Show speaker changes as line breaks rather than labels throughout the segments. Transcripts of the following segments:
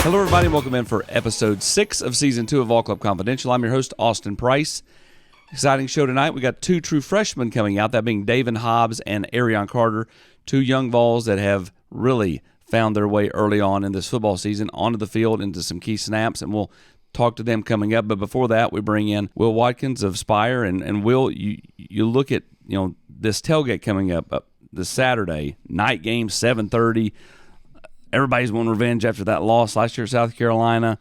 Hello, everybody, and welcome in for episode 6 of season 2 of Vol Club Confidential. I'm your host, Austin Price. Exciting show tonight. We got 2 true freshmen coming out, that being Daevin Hobbs and Arion Carter, 2 young Vols that have really found their way early on in this football season onto the field into some key snaps, and we'll talk to them coming up. But before that, we bring in Will Watkins of Spire, and Will, you look at this tailgate coming up this Saturday night game, 7:30. Everybody's wanting revenge after that loss last year at South Carolina.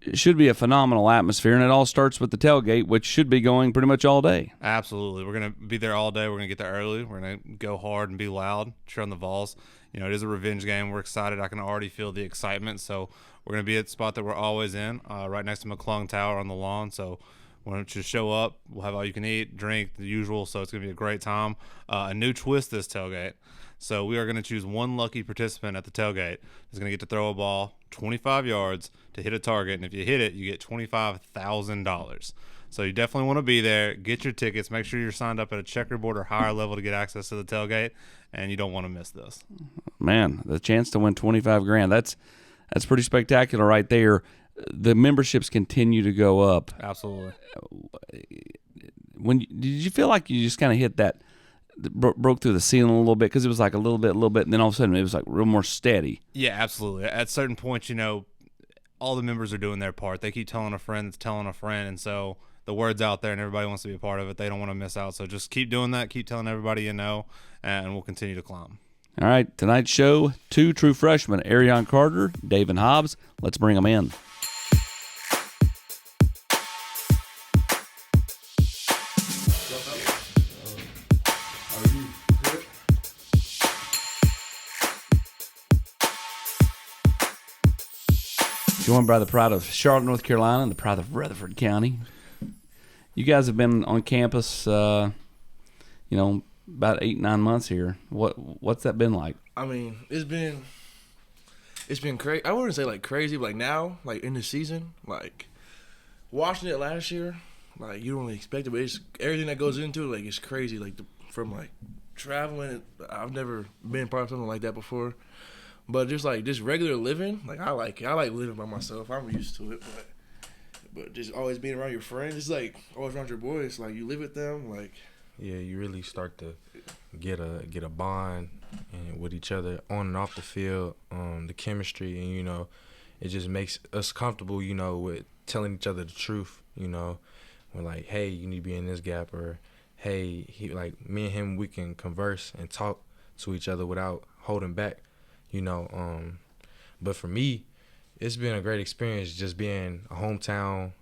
It should be a phenomenal atmosphere, and it all starts with the tailgate, which should be going pretty much all day.
Absolutely. We're going to be there all day. We're going to get there early. We're going to go hard and be loud, cheer on the Vols. It is a revenge game. We're excited. I can already feel the excitement. So we're going to be at the spot that we're always in, right next to McClung Tower on the lawn. So why don't you show up? We'll have all you can eat, drink, the usual. So it's going to be a great time. A new twist this tailgate. So we are going to choose one lucky participant at the tailgate who's going to get to throw a ball 25 yards to hit a target. And if you hit it, you get $25,000. So you definitely want to be there. Get your tickets. Make sure you're signed up at a checkerboard or higher level to get access to the tailgate. And you don't want to miss this. Man,
the chance to win $25,000, that's pretty spectacular right there. The memberships continue to go up.
Absolutely.
Did you feel like you just kind of hit that, broke through the ceiling a little bit, because it was like a little bit, and then all of a sudden it was like real more steady?
Yeah, absolutely. At certain points, all the members are doing their part. They keep telling a friend that's telling a friend, and so the word's out there and everybody wants to be a part of it. They don't want to miss out. So just keep doing that. Keep telling everybody and we'll continue to climb.
All right, tonight's show, 2 true freshmen, Arion Carter, Daevin Hobbs. Let's bring them in. Joined by the pride of Charlotte, North Carolina, and the pride of Rutherford County. You guys have been on campus, about 8-9 months here. What's that been like?
I mean, it's been crazy. I wouldn't say like crazy, but like now, like in the season, like watching it last year, like you don't really expect it, but it's everything that goes into it. Like it's crazy. Like from like traveling, I've never been part of something like that before. But just like just regular living, like I like it. I like living by myself. I'm used to it, but just always being around your friends, it's like always around your boys. Like you live with them, like
yeah, you really start to get a bond and with each other on and off the field. The chemistry, and it just makes us comfortable. With telling each other the truth. We're like, hey, you need to be in this gap, or hey, me and him, we can converse and talk to each other without holding back. But for me, it's been a great experience just being a hometown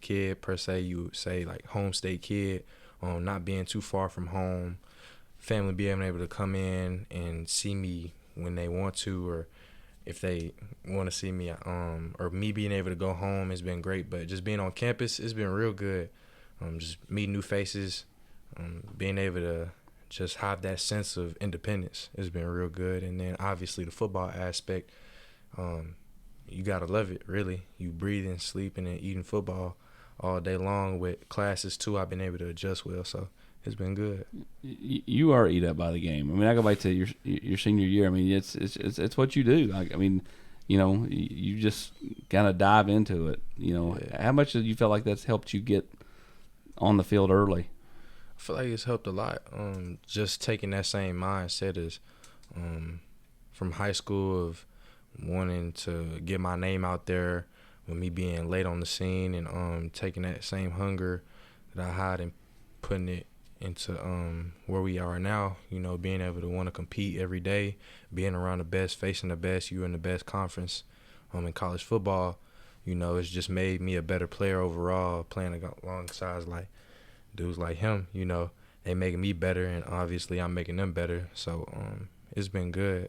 kid, per se. You would say like home state kid, not being too far from home, family being able to come in and see me when they want to, or if they want to see me, or me being able to go home has been great. But just being on campus, it's been real good. Just meeting new faces, being able to just have that sense of independence has been real good. And then obviously the football aspect, you got to love it, really. You breathing, sleeping, and eating football all day long. With classes too, I've been able to adjust well, so it's been good.
You are eat up by the game. I mean, I go back to your senior year. I mean, it's what you do. You just kind of dive into it.
Yeah.
How much do you feel like that's helped you get on the field early?
I feel like it's helped a lot. Just taking that same mindset as from high school of wanting to get my name out there, with me being late on the scene, and taking that same hunger that I had and putting it into where we are now. Being able to want to compete every day, being around the best, facing the best, you in the best conference in college football. It's just made me a better player overall, playing alongside like dudes like him. They making me better, and obviously I'm making them better. So it's been good.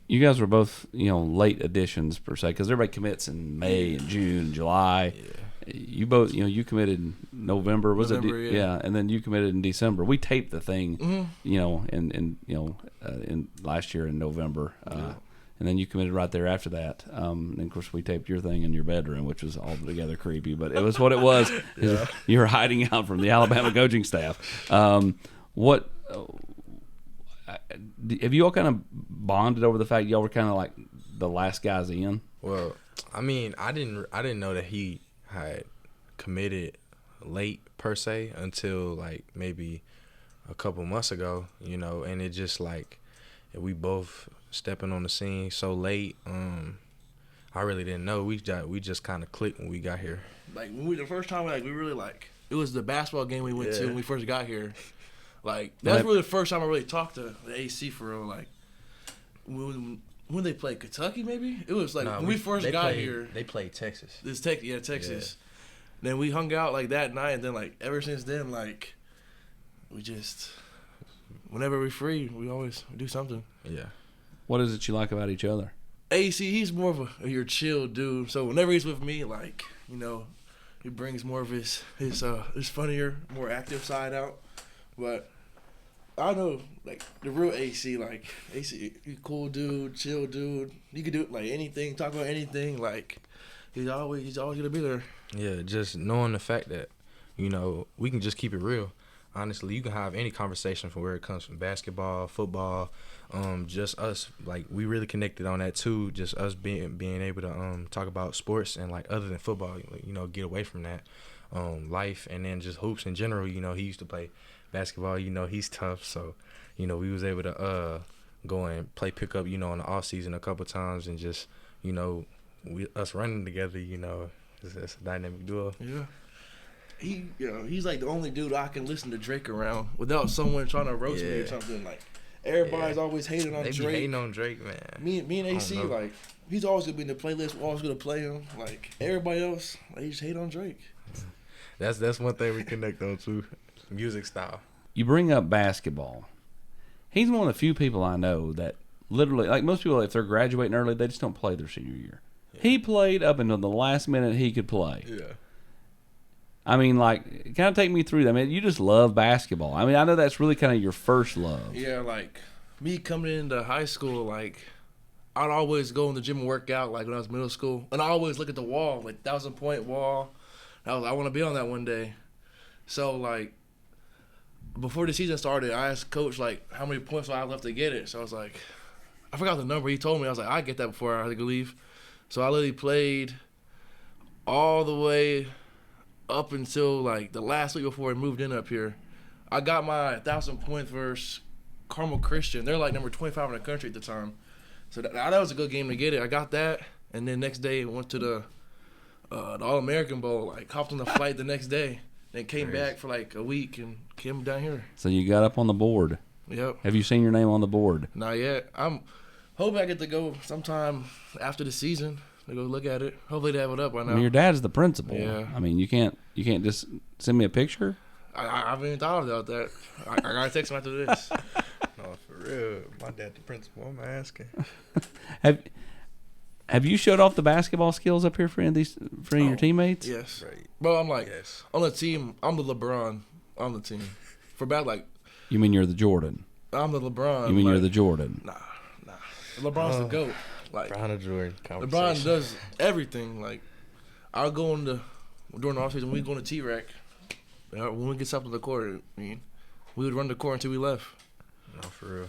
You guys were both, late additions per se, because everybody commits in May and June and July.
Yeah.
You both, you committed in November.
Yeah,
and then you committed in December. We taped the thing,
mm-hmm.
in last year in November. And then you committed right there after that. And of course, we taped your thing in your bedroom, which was altogether creepy, but it was what it was.
Yeah.
You were hiding out from the Alabama coaching staff. Have you all kind of bonded over the fact y'all were kind of like the last guys in?
Well, I mean, I didn't know that he had committed late per se until like maybe a couple months ago, you know, and it just like we both stepping on the scene so late. I really didn't know. We just kind of clicked when we got here.
Like when the first time, like we really like it was the basketball game we went to when we first got here. Like that's really the first time I really talked to the AC for real. Like when they played Kentucky, maybe it was like when we first got here.
They played Texas.
Texas. Yeah. Then we hung out like that night, and then like ever since then, like we just whenever we're free, we always do something.
Yeah.
What is it you like about each other?
AC, he's more of your chill dude. So whenever he's with me, like you know, he brings more of his funnier, more active side out. But I know like the real AC, like AC, he's cool dude, chill dude. You can do like anything, talk about anything. Like he's always gonna be there.
Yeah, just knowing the fact that, you know, we can just keep it real. Honestly, you can have any conversation from where it comes from basketball, football, just us. Like we really connected on that too. Just us being able to talk about sports and like other than football, you know, get away from that life and then just hoops in general. You know, he used to play basketball. You know, he's tough, so you know we was able to go and play pickup. You know, in the off season a couple times and just you know us running together. You know, it's a dynamic duo.
Yeah. He's like the only dude I can listen to Drake around without someone trying to roast me or something. Like everybody's always hating on
They
Drake.
be hating on Drake, man.
Me and AC, like he's always gonna be in the playlist. We're always gonna play him. Like everybody else, they just hate on Drake.
That's one thing we connect on too. Music style.
You bring up basketball. He's one of the few people I know that literally, like most people, if they're graduating early, they just don't play their senior year. Yeah. He played up until the last minute he could play.
Yeah.
I mean, like, kind of take me through that. I mean, you just love basketball. I mean, I know that's really kind of your first love.
Yeah, like, me coming into high school, like, I'd always go in the gym and work out, like, when I was middle school. And I always look at the wall, like, 1,000-point wall. I want to be on that one day. So, like, before the season started, I asked Coach, like, how many points do I have left to get it? So I was like, I forgot the number. He told me. I was like, I get that before I had to leave. So I literally played all the way up until like the last week before I moved in up here. I got my 1,000 points versus Carmel Christian. They're like number 25 in the country at the time. So that was a good game to get it. I got that, and then next day went to the All-American Bowl. Like hopped on the flight the next day, then came back for like a week and came down here.
So you got up on the board.
Yep.
Have you seen your name on the board?
Not yet. I'm hoping I get to go sometime after the season. To go look at it. Hopefully they have it up by now.
I mean, your dad's the principal.
Yeah.
I mean, you can't just send me a picture.
I haven't even thought about that. I gotta text him after this.
No, for real. My dad, the principal. I'm asking.
Have you showed off the basketball skills up here for any of your teammates?
Yes.
Right.
Bro, I'm like on the team. I'm the LeBron on the team. For about like.
You mean you're the Jordan?
I'm the LeBron.
You mean you're the Jordan?
Nah. LeBron's the GOAT. Like
Brown and Jordan
LeBron does everything. Like I'll go during the offseason. We go to T-Rack. When we get something to the court, I mean, we would run the court until we left.
No, for real.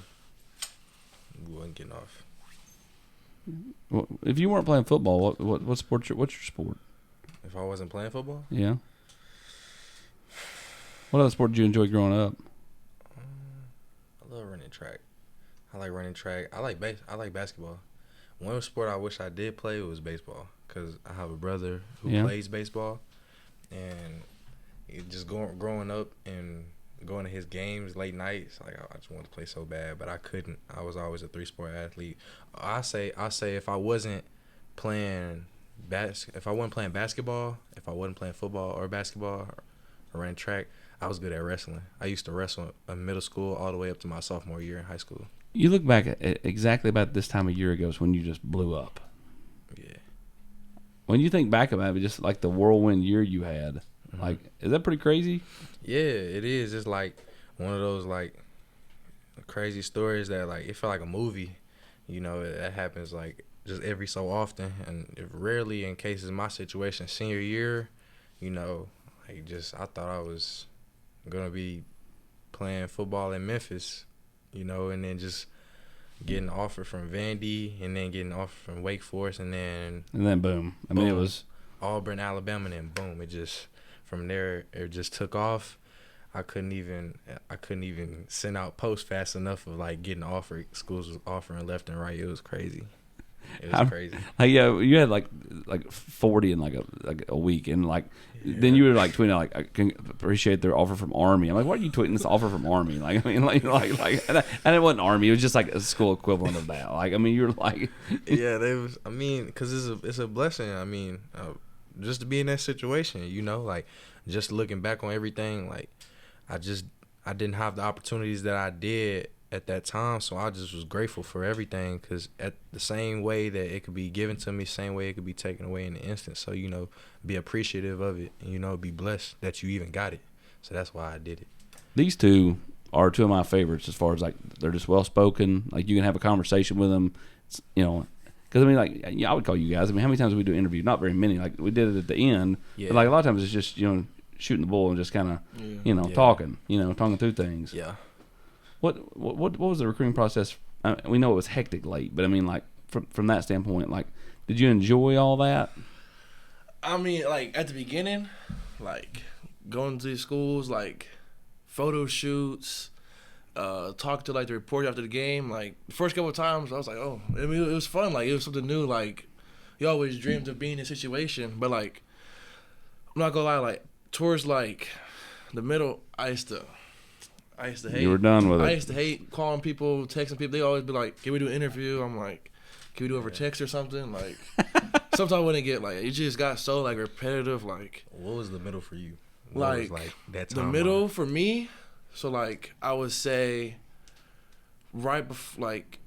We wasn't getting off.
Well, if you weren't playing football, what sport? What's your sport?
If I wasn't playing football?
Yeah. What other sport did you enjoy growing up?
I love running track. I like running track. I like basketball. One sport I wish I did play was baseball because I have a brother who plays baseball, and just growing up and going to his games late nights, like I just wanted to play so bad, but I couldn't. I was always a 3-sport athlete. I say if I wasn't playing basketball, if I wasn't playing football or basketball or ran track, I was good at wrestling. I used to wrestle in middle school all the way up to my sophomore year in high school.
You look back at exactly about this time a year ago is when you just blew up.
Yeah.
When you think back about it, just like the whirlwind year you had, like, is that pretty crazy?
Yeah, it is. It's like one of those like crazy stories that like it felt like a movie. You know, that happens like just every so often, and if rarely in cases my situation senior year, you know, like just I thought I was gonna be playing football in Memphis. You know, and then just getting offered from Vandy, and then getting offered from Wake Forest, and then
boom. I mean, it was
Auburn, Alabama, and then boom. It just from there it just took off. I couldn't even send out posts fast enough of like getting offered. Schools was offering left and right. It was crazy. It was crazy.
Yeah, you had like 40 in like a week, and like then you were like tweeting out like I can appreciate their offer from Army. I'm like, why are you tweeting this offer from Army? Like, I mean, like and it wasn't Army. It was just like a school equivalent of that. Like, I mean, you were like,
yeah, they was. I mean, because it's a blessing. I mean, just to be in that situation, you know, like just looking back on everything, like I didn't have the opportunities that I did at that time, so I just was grateful for everything, because at the same way that it could be given to me, same way it could be taken away in an instant. So, you know, be appreciative of it, and, you know, be blessed that you even got it. So that's why I did it.
These two are two of my favorites as far as like they're just well spoken. Like you can have a conversation with them, you know. Because I mean, like I would call you guys. I mean, how many times do we do interviews? Not very many. Like we did it at the end, but like a lot of times it's just, you know, shooting the bull and just kind of talking, talking through things.
Yeah.
What was the recruiting process? We know it was hectic late, but I mean, like from that standpoint, like, did you enjoy all that?
I mean, like at the beginning, like going to these schools, like photo shoots, talk to like the reporter after the game. Like the first couple of times, I was like, oh, I mean, it was fun. Like it was something new. Like you always dreamed of being in a situation, but like I'm not gonna lie, like towards like the middle, I used to hate.
You were done with it.
I used to hate calling people, texting people. They always be like, "Can we do an interview?" I'm like, "Can we do it over text or something?" Like, sometimes I wouldn't get like it just got so like repetitive. Like,
what was the middle for you?
What
was, like that
the
timeline?
middle for me. So like I would say, right before like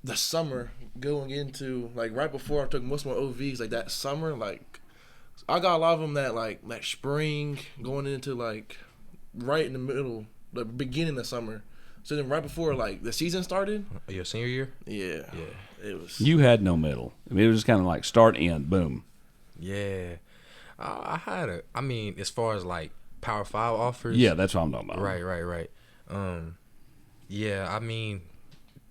the summer going into like right before I took most of my OVs, like that summer, like I got a lot of them that like spring going into like right in the middle. The beginning of summer, so then right before like the season started.
Your senior year?
Yeah, it was.
You had no middle. I mean, it was just kind of like start end, boom.
Yeah, I had I mean, as far as like Power 5 offers.
Yeah, that's what I'm talking about.
Right. Yeah, I mean,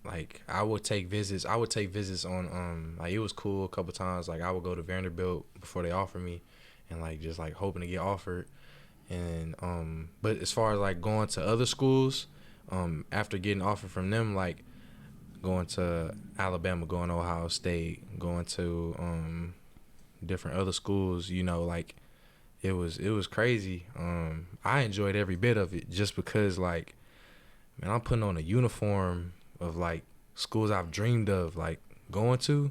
like I would take visits. On like it was cool a couple times. Like I would go to Vanderbilt before they offered me, and like just like hoping to get offered. And but as far as like going to other schools, after getting offered from them, like going to Alabama, going to Ohio State, going to different other schools, you know, like it was crazy. I enjoyed every bit of it just because like, man, I'm putting on a uniform of like schools I've dreamed of like going to.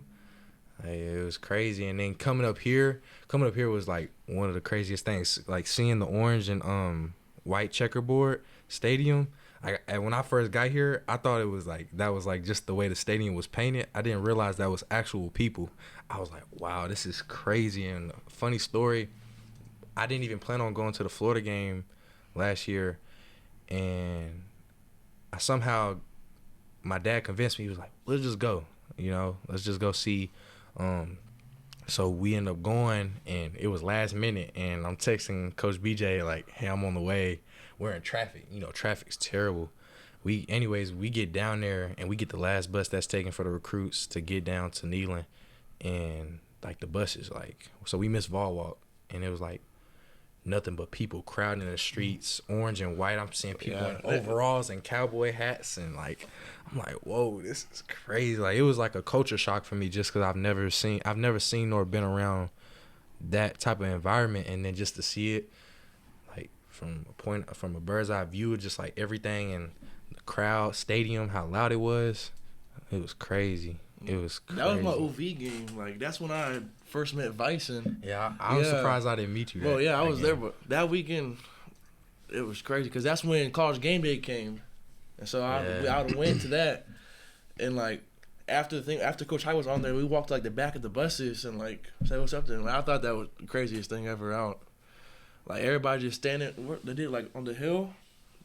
Like, it was crazy. And then coming up here was like one of the craziest things. Like seeing the orange and white checkerboard stadium. And when I first got here, I thought it was like that was like just the way the stadium was painted. I didn't realize that was actual people. I was like, wow, this is crazy. And funny story, I didn't even plan on going to the Florida game last year, and I somehow my dad convinced me. He was like, let's just go. Let's just go see. So we ended up going, and it was last minute, and I'm texting Coach BJ like, hey, I'm on the way. We're in traffic. Traffic's terrible. We get down there, and we get the last bus that's taken for the recruits to get down to Neyland, and like the buses, like, so we missed Vol Walk, and it was like nothing but people crowding in the streets, orange and white. I'm seeing people in overalls and cowboy hats, and like, I'm like, whoa, this is crazy. Like, it was like a culture shock for me just because I've never seen nor been around that type of environment, and then just to see it like from a bird's eye view, just like everything and the crowd, stadium, how loud it was crazy. It was crazy.
That was my OV game. Like, that's when I first met Vyson.
Yeah, I was surprised I didn't meet you.
Well, yeah, I was there, but that weekend it was crazy because that's when College Game Day came, and so I went to that, and like after Coach High was on there, we walked like the back of the buses and like said what's up to them. I thought that was the craziest thing ever out. Like everybody just standing, they did like on the hill.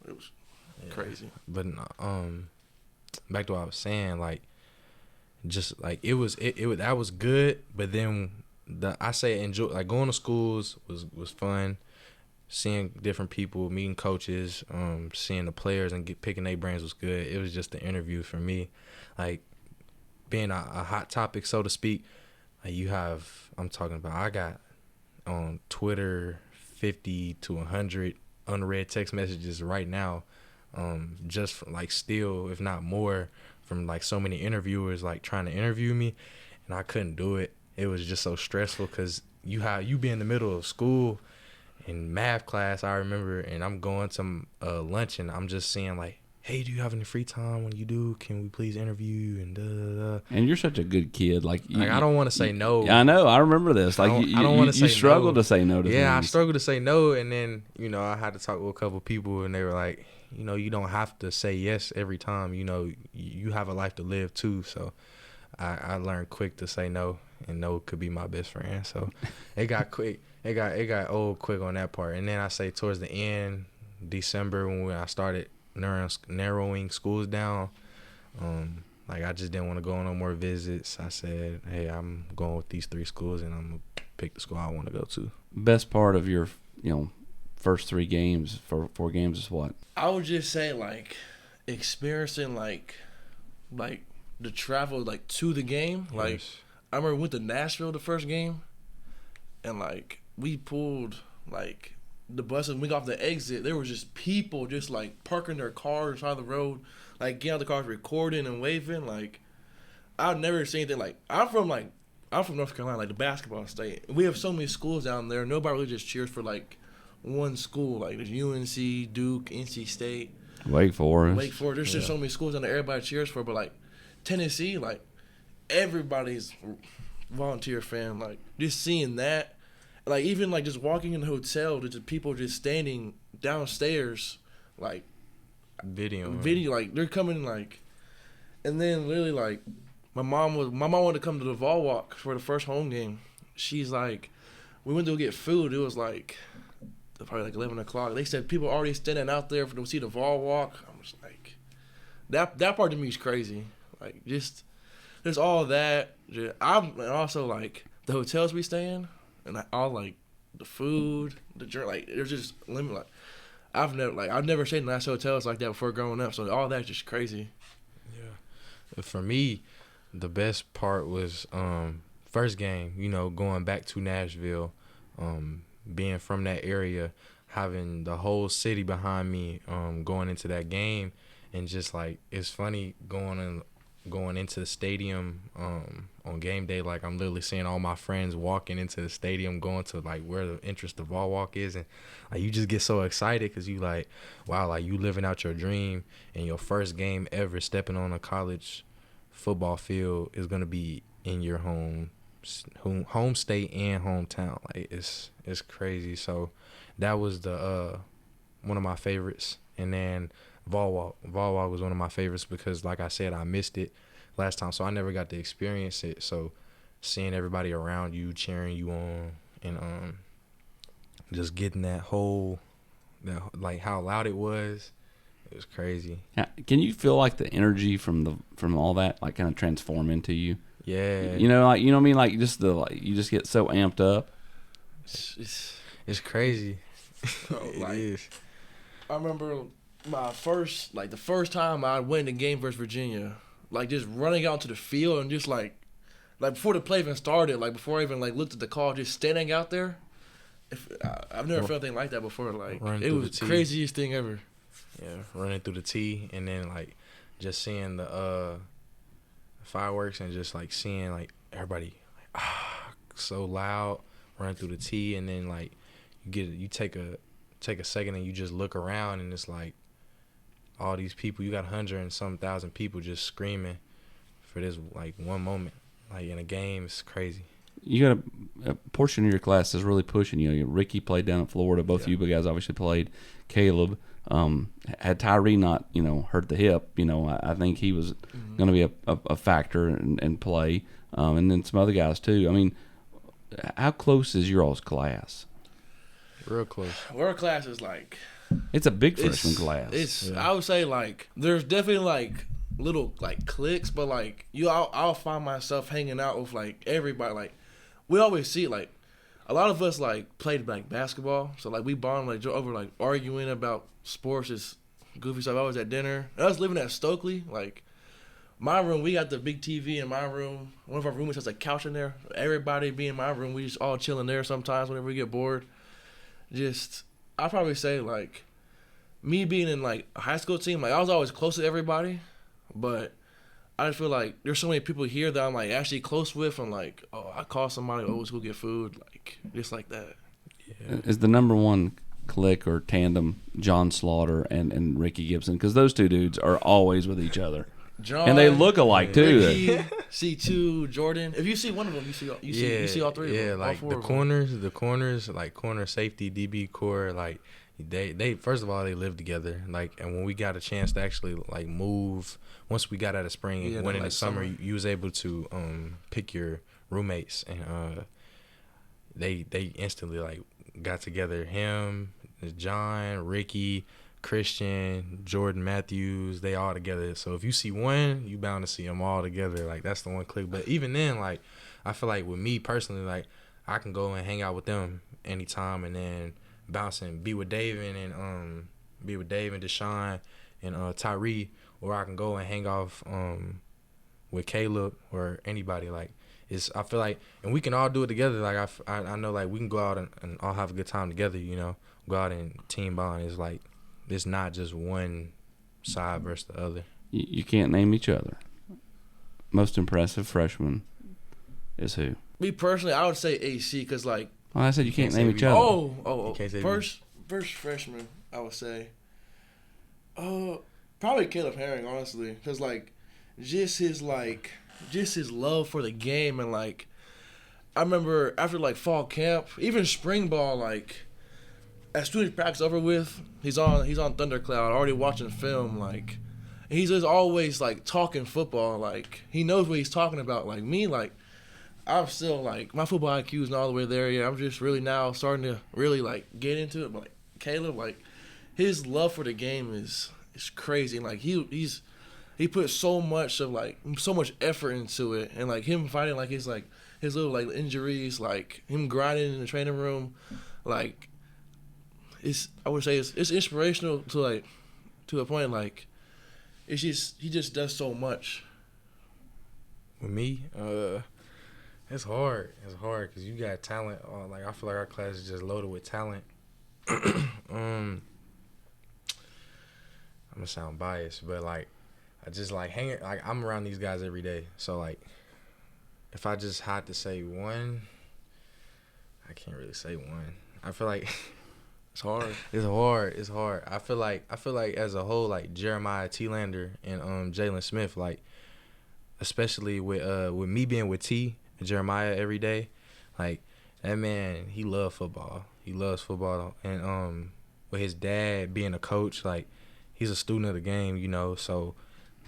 It was crazy.
But back to what I was saying, like, just like it was that was good, but then enjoy, like, going to schools was fun, seeing different people, meeting coaches, seeing the players and picking their brains was good. It was just the interview for me. Like, being a hot topic, so to speak. Like I got on Twitter 50 to 100 unread text messages right now, just from, like, still, if not more, from like so many interviewers like trying to interview me, and I couldn't do it. It was just so stressful because you be in the middle of school in math class, I remember, and I'm going to lunch, and I'm just saying like, hey, do you have any free time? When you do, can we please interview you? And da.
And you're such a good kid. Like
I don't want to say no.
I know. I remember this. Like
I don't want to say
you struggle
no.
to say no to things.
Yeah, I struggle to say no, and then I had to talk with a couple people, and they were like, you don't have to say yes every time. You have a life to live too. So I learned quick to say no, and no could be my best friend. So it got quick. It got old quick on that part. And then I say towards the end, December, when I started narrowing schools down, like I just didn't want to go on no more visits. I said, hey, I'm going with these 3 schools, and I'm gonna pick the school I want to go to.
Best part of your first 3 games, 4 games is what?
I would just say like experiencing like the travel like to the game.
Yes.
Like I remember we went to Nashville the first game, and like we pulled like the bus and we got off the exit. There was just people just like parking their cars on the road, like getting out the cars, recording and waving. Like I've never seen anything like. I'm from North Carolina, like the basketball state. We have so many schools down there. Nobody really just cheers for like one school. Like there's UNC, Duke, NC State,
Wake Forest.
There's just so many schools down there everybody cheers for. But like Tennessee, like everybody's volunteer fan. Like just seeing that, like even like just walking in the hotel, there's just people just standing downstairs, like
Video,
like they're coming like, and then literally like my mom wanted to come to the Vol Walk for the first home game. She's like, we went to go get food. It was like probably like 11 o'clock. They said people already standing out there to see the Vol Walk. I'm just like, that part to me is crazy. Like just there's all that. And also like the hotels we stay in, and all like the food, the drink. Like there's just limit. Like I've never stayed in nice hotels like that before growing up. So all that's just crazy.
Yeah. For me, the best part was first game, going back to Nashville, being from that area, having the whole city behind me, going into that game, and just like it's funny going into the stadium on game day. Like I'm literally seeing all my friends walking into the stadium, going to like where the entrance to Vol Walk is, and like you just get so excited because you like, wow, like you living out your dream, and your first game ever stepping on a college football field is gonna be in your home state and hometown. Like it's crazy. So that was the one of my favorites. And then Vol Walk was one of my favorites because, like I said, I missed it last time, so I never got to experience it. So seeing everybody around you cheering you on, and just getting that like how loud it was crazy.
Can you feel like the energy from all that like kind of transform into you?
Yeah.
Like what I mean, like just you just get so amped up.
It's crazy. It is.
I remember the first time I went in the game versus Virginia, like just running out to the field and just like before the play even started, like before I even like looked at the call, just standing out there. I've never felt anything like that before. Like it was the craziest thing ever.
Yeah, running through the T, and then like just seeing the fireworks, and just like seeing like everybody like, so loud running through the T, and then like you take a second and you just look around, and it's like all these people. You got 100 and some thousand people just screaming for this like one moment, like in a game. It's crazy.
You got a portion of your class is really pushing you. Ricky played down in Florida. Both of you guys obviously played. Caleb, had Tyree not hurt the hip, I think he was going to be a factor and play. And then some other guys too. I mean, how close is your all's class?
Real close.
Our class is like,
it's a big freshman class.
I would say like there's definitely like little like cliques, but like I'll find myself hanging out with like everybody. Like we always see like a lot of us like played like basketball, so like we bond like over like arguing about sports, just goofy stuff. I was at dinner. I was living at Stokely. Like my room, we got the big TV in my room. One of our roommates has a couch in there. Everybody be in my room. We just all chilling there sometimes whenever we get bored. Just, I'd probably say, like, me being in, like, a high school team, like, I was always close to everybody. But I just feel like there's so many people here that I'm, like, actually close with. I'm like, oh, I call somebody, oh, let's go get food. Like, just like that.
Yeah. Is the number one clique or tandem John Slaughter and Ricky Gibson? Because those two dudes are always with each other.
John,
and they look alike too.
Ricky, C2, Jordan. If you see one of them, you see all three of them.
Yeah, like the corners, like corner safety, DB core, like they first of all they live together. Like, and when we got a chance to actually like move, once we got out of spring and went in the summer, you was able to pick your roommates, and they instantly like got together. Him, John, Ricky, Christian, Jordan Matthews, they all together. So if you see one, you bound to see them all together. Like, that's the one click. But even then, like, I feel like with me personally, like, I can go and hang out with them anytime and then bounce and be with Daevin, Deshaun, and Tyree, or I can go and hang off with Caleb or anybody. Like, I feel like, and we can all do it together. Like, I know, like, we can go out and all have a good time together, you know, go out and team bond. It's like, it's not just one side versus the other.
You can't name each other. Most impressive freshman is who?
Me personally, I would say AC because, like...
Well, I said you can't name each other.
Oh. First freshman, I would say. Probably Caleb Herring, honestly. Because, like, just his love for the game. And, like, I remember after, like, fall camp, even spring ball, like... As soon as practice over with, he's on Thundercloud, already watching film, like, and he's just always like talking football, like he knows what he's talking about. Like me, like I'm still like my football IQ is not all the way there yet. I'm just really now starting to really like get into it. But like Caleb, like his love for the game is crazy. And like he put so much effort into it, and like him fighting like his little like injuries, like him grinding in the training room, like. I would say it's inspirational to a point, like it's just he just does so much.
With me, it's hard. It's hard because you got talent. Like I feel like our class is just loaded with talent. I'm gonna sound biased, but like I just like hanging. Like I'm around these guys every day, so like if I just had to say one, I can't really say one. I feel like.
It's hard.
It's hard. I feel like as a whole, like Jeremiah T-Lander and Jalen Smith, like especially with me being with T and Jeremiah every day, like that man, he loves football. He loves football, and with his dad being a coach, like he's a student of the game, you know. So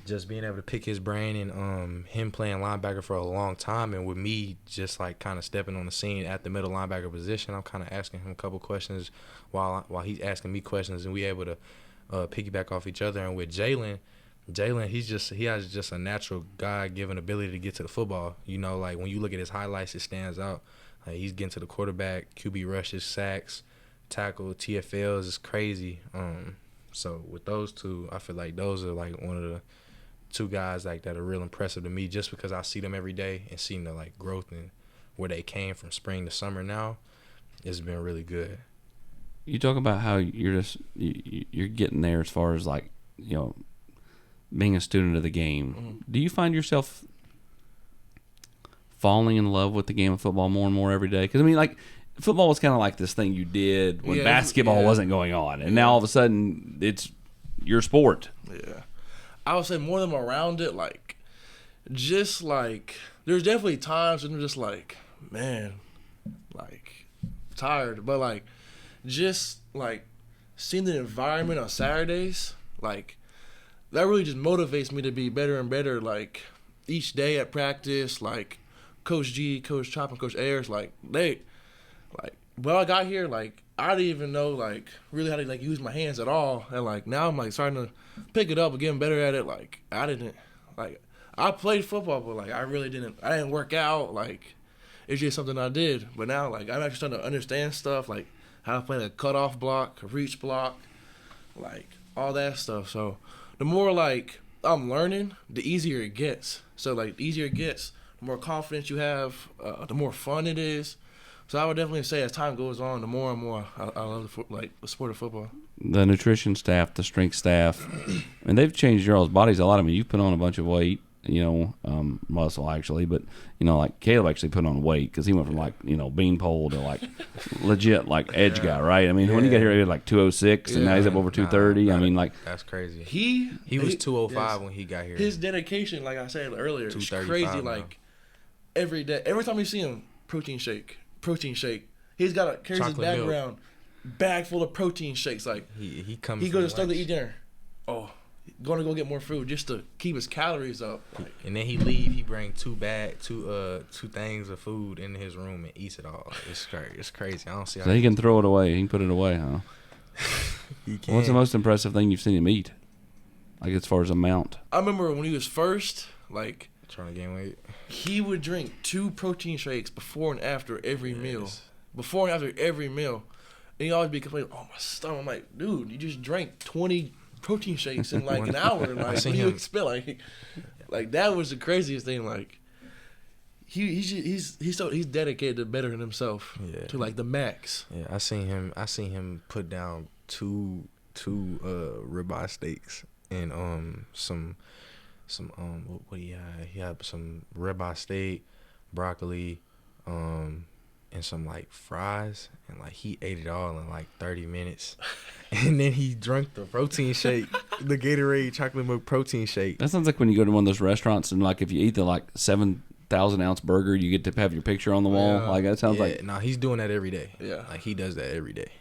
just being able to pick his brain and him playing linebacker for a long time, and with me just like kind of stepping on the scene at the middle linebacker position, I'm kind of asking him a couple questions while he's asking me questions, and we able to piggyback off each other. And with Jalen, he has just a natural God-given ability to get to the football. You know, like when you look at his highlights, it stands out. Like he's getting to the quarterback, QB rushes, sacks, tackle, TFLs. It's crazy. So with those two, I feel like those are like one of the two guys like that are real impressive to me, just because I see them every day and see the like growth and where they came from spring to summer. Now it's been really good.
You talk about how you're getting there as far as like, you know, being a student of the game. Mm-hmm. Do you find yourself falling in love with the game of football more and more every day? Because I mean, like football was kind of like this thing you did when basketball wasn't going on, and now all of a sudden it's your sport.
Yeah. I would say more than around it, like, just, like, there's definitely times when I'm just, like, man, like, tired. But, like, just, like, seeing the environment on Saturdays, like, that really just motivates me to be better and better, like, each day at practice, like, Coach G, Coach Chop, and Coach Ayers, like, when I got here, like, I didn't even know, like, really how to, like, use my hands at all. And, like, now I'm, like, starting to pick it up and getting better at it. Like, I played football, but, like, I didn't work out. Like, it's just something I did. But now, like, I'm actually starting to understand stuff, like, how to play a cutoff block, a reach block, like, all that stuff. So, the more, like, I'm learning, the easier it gets. So like, the easier it gets, the more confidence you have, the more fun it is. So I would definitely say as time goes on, the more and more I love the sport of football.
The nutrition staff, the strength staff, and they've changed y'all's bodies a lot. I mean, you've put on a bunch of weight, muscle actually, but like Caleb actually put on weight because he went from beanpole to like legit like edge guy, right? I mean, when he got here, he had like 206, and now he's up over 230. I mean, like
that's crazy.
He
was 205 when he got here.
His dedication, like I said earlier, is crazy.
now.
Like every day, every time you see him, protein shake. He's got carries his bag around, bag full of protein shakes. Like
he comes.
He goes to store to eat dinner. Oh, going to go get more food just to keep his calories up.
And then he leave. He bring two things of food in his room and eats it all. It's crazy. I don't see.
So he can throw it away. He can put it away, huh?
He can.
What's the most impressive thing you've seen him eat? Like as far as amount.
I remember when he was first, like
trying to gain weight.
He would drink 2 protein shakes before and after every meal. Before and after every meal. And he always be complaining, oh, my stomach. I'm like, dude, you just drank 20 protein shakes in like an hour. Like, what do you expect? Like that was the craziest thing. Like, he's dedicated to bettering himself to like the max.
Yeah, I seen him put down two ribeye steaks and what he had? He had some ribeye steak, broccoli, and some like fries, and like he ate it all in like 30 minutes, and then he drank the protein shake, the Gatorade chocolate milk protein shake.
That sounds like when you go to one of those restaurants and like if you eat the like 7,000 ounce burger, you get to have your picture on the wall. Like that sounds like.
No, he's doing that every day.
Yeah,
like he does that every day,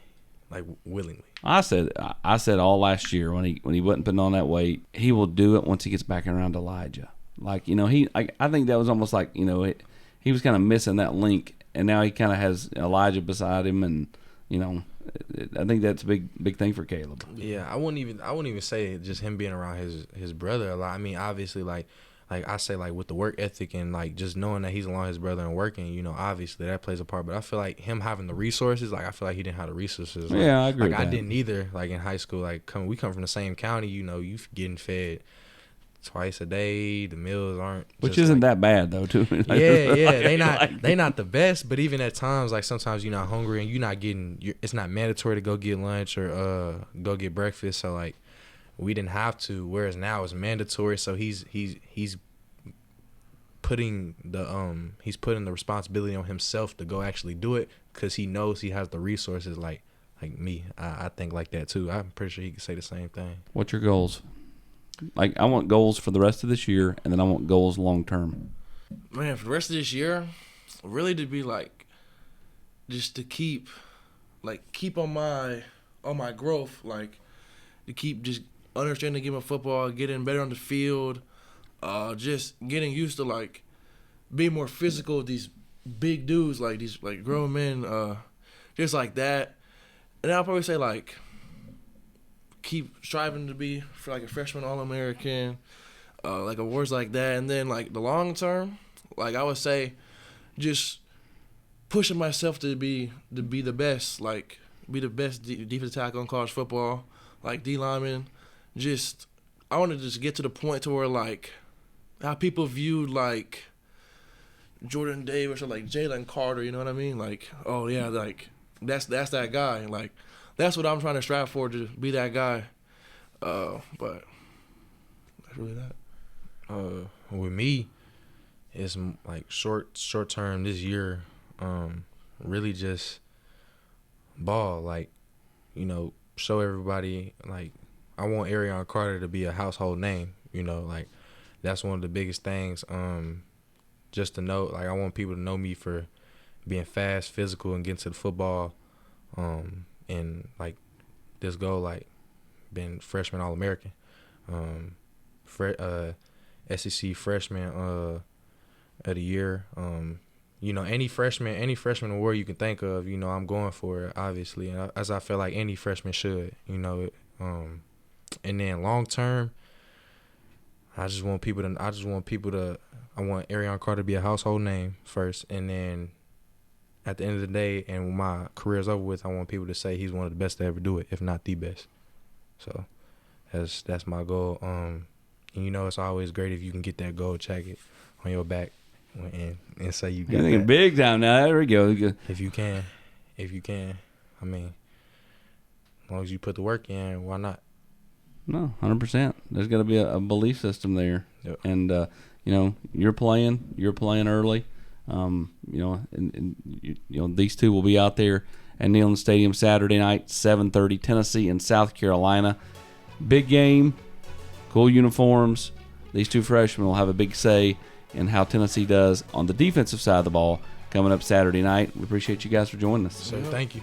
like willingly.
I said all last year when he wasn't putting on that weight, he will do it once he gets back around Elijah. Like I think that was almost like he was kind of missing that link, and now he kind of has Elijah beside him, and I think that's a big thing for Caleb.
Yeah, I wouldn't even say just him being around his brother a lot. I mean, obviously like I say like with the work ethic and like just knowing that he's along his brother and working, obviously that plays a part. But I feel like him having the resources, like I feel like he didn't have the resources. Like,
yeah, I agree.
Like
with
I
that.
didn't either. Like in high school, like we come from the same county. You getting fed twice a day. The meals aren't.
Which isn't that bad though, too.
Yeah. They not the best, but even at times, like sometimes you're not hungry and you're not getting. It's not mandatory to go get lunch or go get breakfast. So like we didn't have to. Whereas now it's mandatory. So he's putting the responsibility on himself to go actually do it because he knows he has the resources. Like me, I think like that too. I'm pretty sure he could say the same thing.
What's your goals? Like I want goals for the rest of this year, and then I want goals long term.
Man, for the rest of this year, really to be like, just to keep on my growth, like to keep just understanding the game of football, getting better on the field. Just getting used to like being more physical with these big dudes, like these like grown men, just like that. And I'll probably say like keep striving to be for like a freshman All-American, like awards like that. And then like the long term, like I would say, just pushing myself to be the best, like be the best defensive tackle in college football, like D lineman. Just I want to just get to the point to where like. How people viewed like Jordan Davis or like Jalen Carter, you know what I mean? Like, oh yeah, like that's that guy. Like that's what I'm trying to strive for, to be that guy. But that's really that.
With me, it's like short term this year. Really just ball, like show everybody. Like I want Arion Carter to be a household name. Like. That's one of the biggest things. Just to know, like I want people to know me for being fast, physical, and getting to the football. And like this goal, like being freshman All-American, SEC freshman of the year. Any freshman award you can think of, I'm going for it, obviously, and as I feel like any freshman should, and then long term. I want Arion Carter to be a household name first, and then at the end of the day, and when my career is over with, I want people to say he's one of the best to ever do it, if not the best. So that's my goal. And it's always great if you can get that gold jacket on your back and say you got
You're thinking
that.
big time now. There we go.
If you can. I mean, as long as you put the work in, why not?
No, 100%. There's got to be a belief system there.
Yep.
And, you're playing early. These two will be out there at Neyland Stadium Saturday night, 7:30, Tennessee and South Carolina. Big game, cool uniforms. These two freshmen will have a big say in how Tennessee does on the defensive side of the ball coming up Saturday night. We appreciate you guys for joining us.
So thank you.